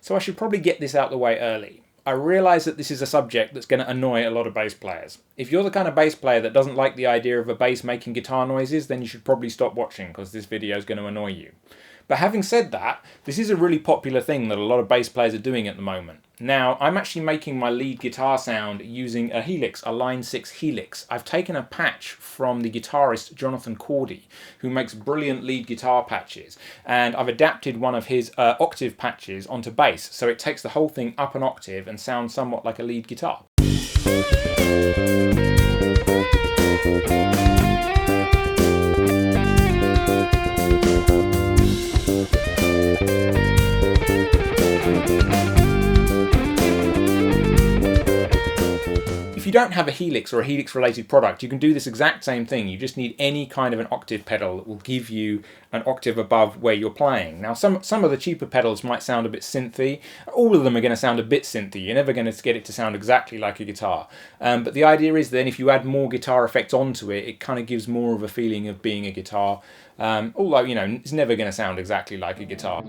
So I should probably get this out the way early. I realise that this is a subject that's going to annoy a lot of bass players. If you're the kind of bass player that doesn't like the idea of a bass making guitar noises, then you should probably stop watching, because this video is going to annoy you. But having said that, this is a really popular thing that a lot of bass players are doing at the moment. Now, I'm actually making my lead guitar sound using a Helix, a Line 6 Helix. I've taken a patch from the guitarist Jonathan Cordy, who makes brilliant lead guitar patches, and I've adapted one of his octave patches onto bass, so it takes the whole thing up an octave and sounds somewhat like a lead guitar. If you don't have a Helix or a Helix related product, you can do this exact same thing. You just need any kind of an octave pedal that will give you an octave above where you're playing. Now some of the cheaper pedals might sound a bit synthy. All of them are going to sound a bit synthy. You're never going to get it to sound exactly like a guitar. But the idea is then if you add more guitar effects onto it, it kind of gives more of a feeling of being a guitar. Although, you know, it's never going to sound exactly like a guitar.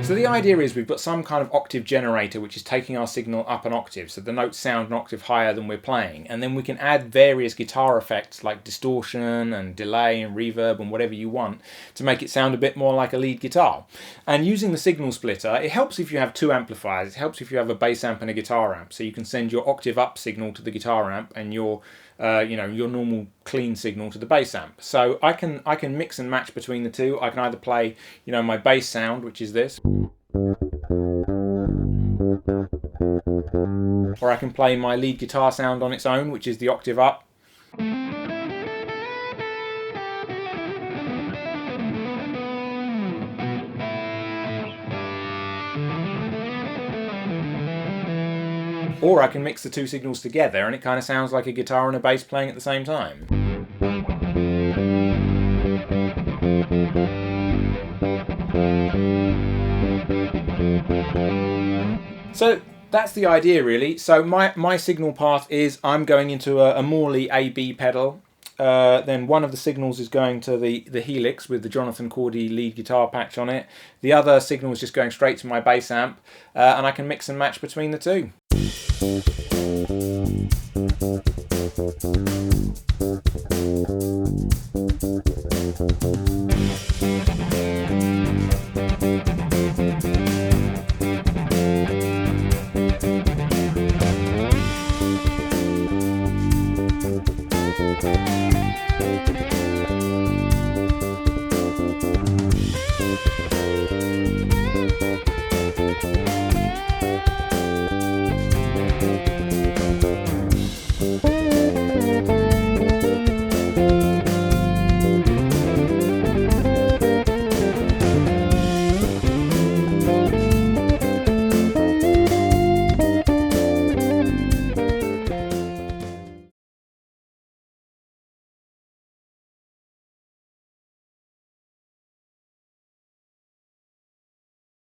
So the idea is we've got some kind of octave generator which is taking our signal up an octave, so the notes sound an octave higher than we're playing, and then we can add various guitar effects like distortion and delay and reverb and whatever you want to make it sound a bit more like a lead guitar. And using the signal splitter, it helps if you have two amplifiers. It helps if you have a bass amp and a guitar amp, so you can send your octave up signal to the guitar amp and your your normal clean signal to the bass amp. So I can mix and match between the two. I can either play, my bass sound, which is this, or I can play my lead guitar sound on its own, which is the octave up. Or I can mix the two signals together and it kind of sounds like a guitar and a bass playing at the same time. So that's the idea really. So my signal path is I'm going into a Morley AB pedal. Then one of the signals is going to the Helix with the Jonathan Cordy lead guitar patch on it. The other signal is just going straight to my bass amp, and I can mix and match between the two.